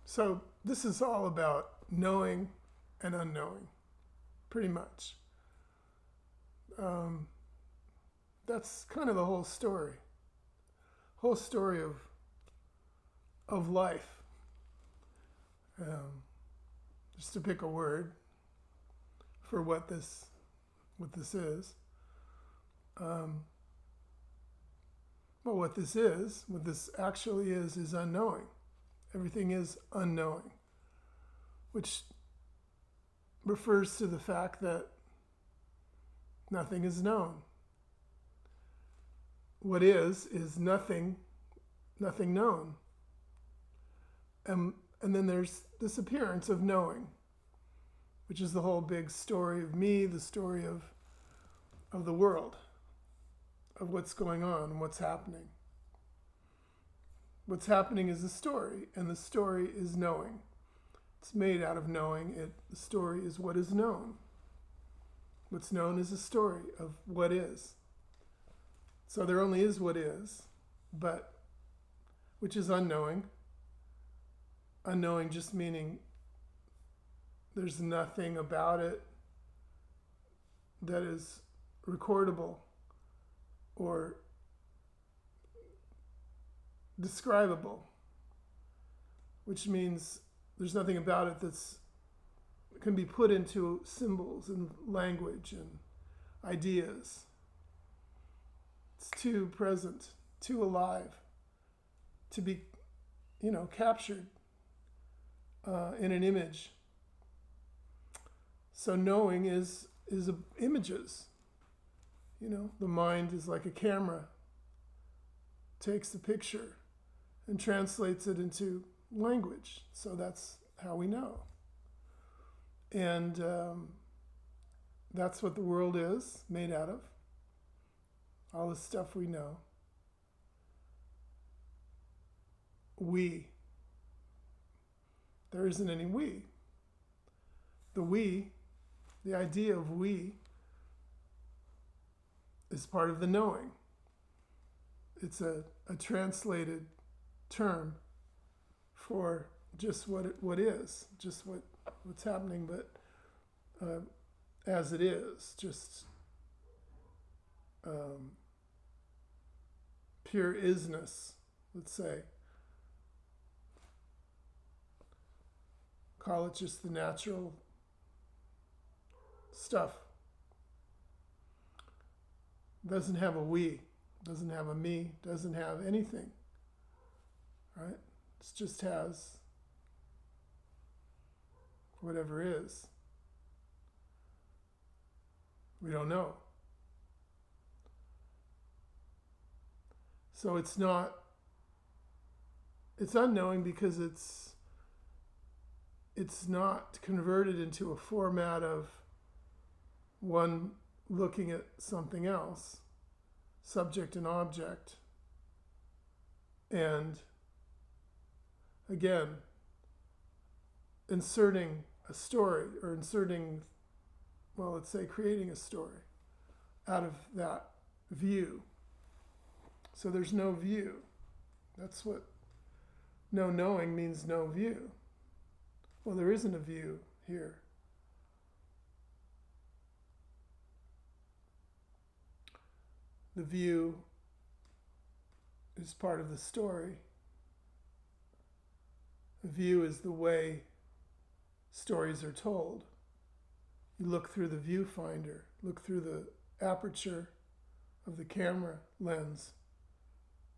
So this is all about knowing and unknowing, pretty much. Um, that's kind of the whole story of life. Um, just to pick a word for what this is. Um, well, what this actually is unknowing. Everything is unknowing, which refers to the fact that nothing is known. What is nothing known. And then there's this appearance of knowing, which is the whole big story of me, the story of the world, of what's going on and what's happening. What's happening is a story, and the story is knowing. It's made out of knowing. The story is what is known. What's known is a story of what is. So there only is what is, but which is unknowing. Unknowing just meaning there's nothing about it that is recordable or describable, which means there's nothing about it that's can be put into symbols and language and ideas. It's too present, too alive to be, captured in an image. So knowing is images. The mind is like a camera, takes the picture and translates it into language. So that's how we know. And that's what the world is made out of. All the stuff we know. We. There isn't any we. The idea of we, is part of the knowing. It's a translated term for just what is, just what's happening, but as it is, just pure isness, let's say. Call it just the natural stuff. Doesn't have a we, doesn't have a me, doesn't have anything, right? It just has whatever is. We don't know. So it's unknowing because it's not converted into a format of one looking at something else, subject and object, and again, inserting a story or let's say creating a story out of that view. So there's no view. That's what no knowing means, no view. Well, there isn't a view here. The view is part of the story. The view is the way stories are told. You look through the viewfinder, look through the aperture of the camera lens,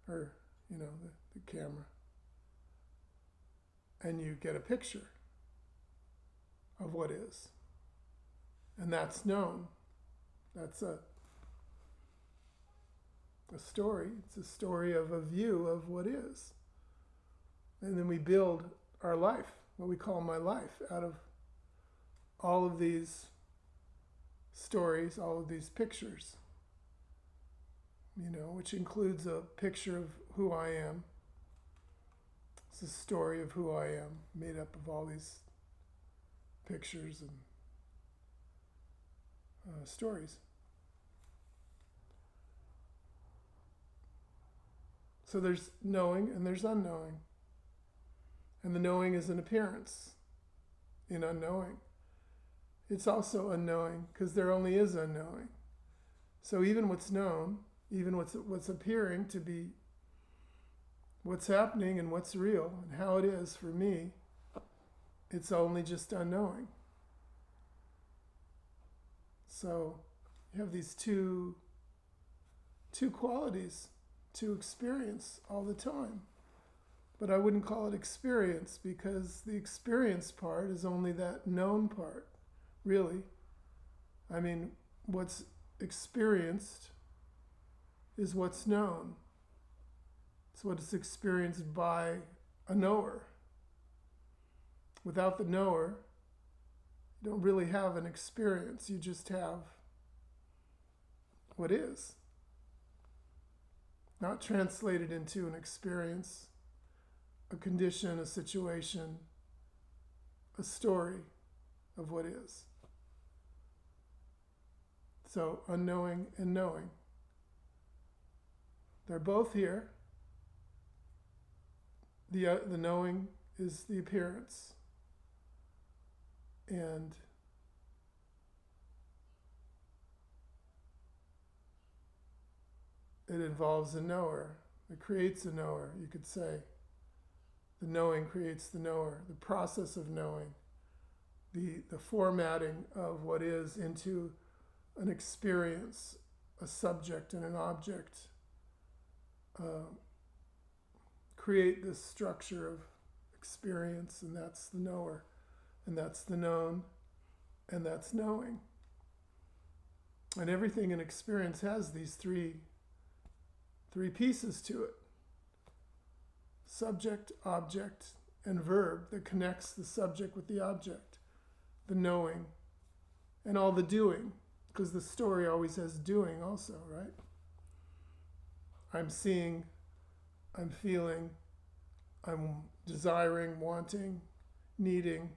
or, the camera, and you get a picture of what is. And that's known. That's a story. It's a story of a view of what is. And then we build our life, what we call my life, out of all of these stories, all of these pictures, which includes a picture of who I am. It's a story of who I am, made up of all these pictures and stories. So there's knowing and there's unknowing. And the knowing is an appearance in unknowing. It's also unknowing because there only is unknowing. So even what's known, even what's appearing to be what's happening and what's real and how it is for me, it's only just unknowing. So you have these two qualities to experience all the time. But I wouldn't call it experience because the experience part is only that known part, really. I mean, what's experienced is what's known. It's what is experienced by a knower. Without the knower, you don't really have an experience. You just have what is. Not translated into an experience, a condition, a situation, a story of what is. So unknowing and knowing. They're both here. The knowing is the appearance. And it involves a knower. It creates a knower, you could say. The knowing creates the knower. The process of knowing. The formatting of what is into an experience, a subject and an object. Create this structure of experience, and that's the knower. And that's the known, and that's knowing. And everything in experience has these three pieces to it. Subject, object, and verb that connects the subject with the object. The knowing, and all the doing, because the story always has doing also, right? I'm seeing, I'm feeling, I'm desiring, wanting, needing,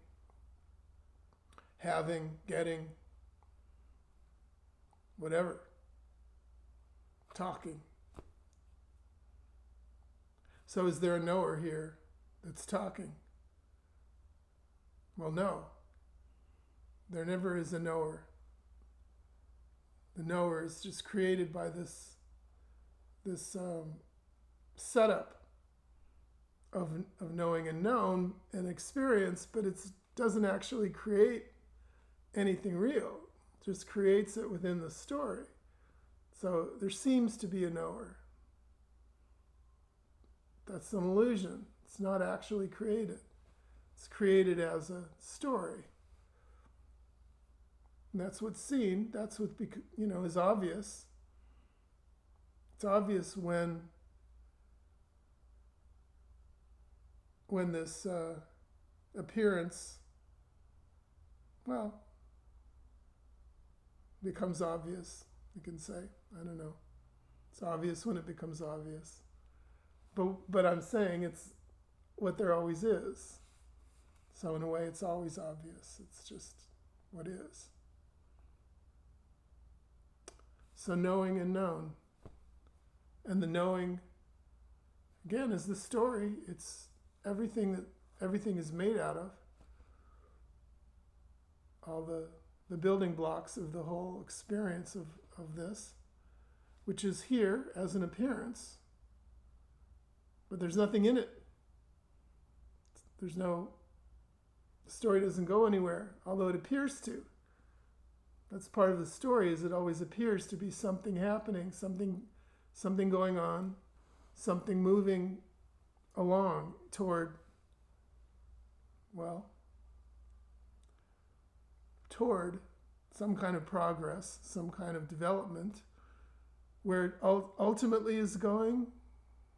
having, getting, whatever, talking. So is there a knower here that's talking? Well, no. There never is a knower. The knower is just created by this setup of knowing and known and experience, but it doesn't actually create anything real. It just creates it within the story. So there seems to be a knower. That's an illusion. It's not actually created. It's created as a story. And that's what's seen. That's what is obvious. It's obvious when this appearance, becomes obvious. You can say, I don't know. It's obvious when it becomes obvious. But I'm saying it's what there always is. So in a way, it's always obvious. It's just what is. So knowing and known. And the knowing, again, is the story. It's everything that everything is made out of. All the building blocks of the whole experience of this, which is here as an appearance. But there's nothing in it. The story doesn't go anywhere, although it appears to. That's part of the story, is it always appears to be something happening, something going on, something moving along toward some kind of progress, some kind of development, where it ultimately is going.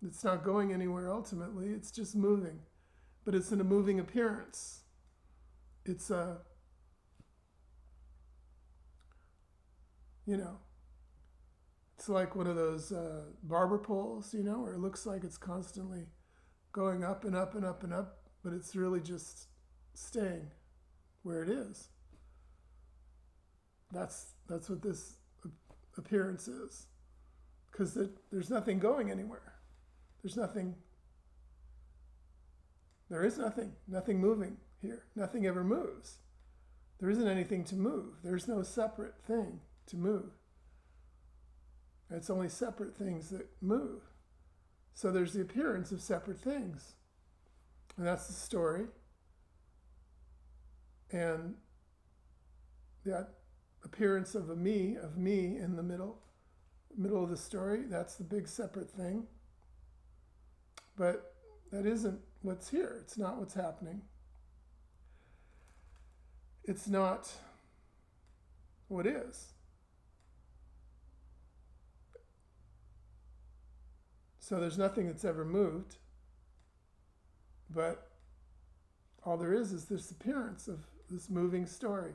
It's not going anywhere ultimately, it's just moving. But it's in a moving appearance. It's it's like one of those barber poles, where it looks like it's constantly going up and up and up and up, but it's really just staying where it is. That's what this appearance is. Because there's nothing going anywhere. There's nothing There is nothing moving here. Nothing ever moves. There isn't anything to move. There's no separate thing to move. It's only separate things that move. So there's the appearance of separate things. And that's the story. And that appearance of me in the middle of the story, that's the big separate thing. But that isn't what's here. It's not what's happening. It's not what is. So there's nothing that's ever moved, but all there is this appearance of this moving story.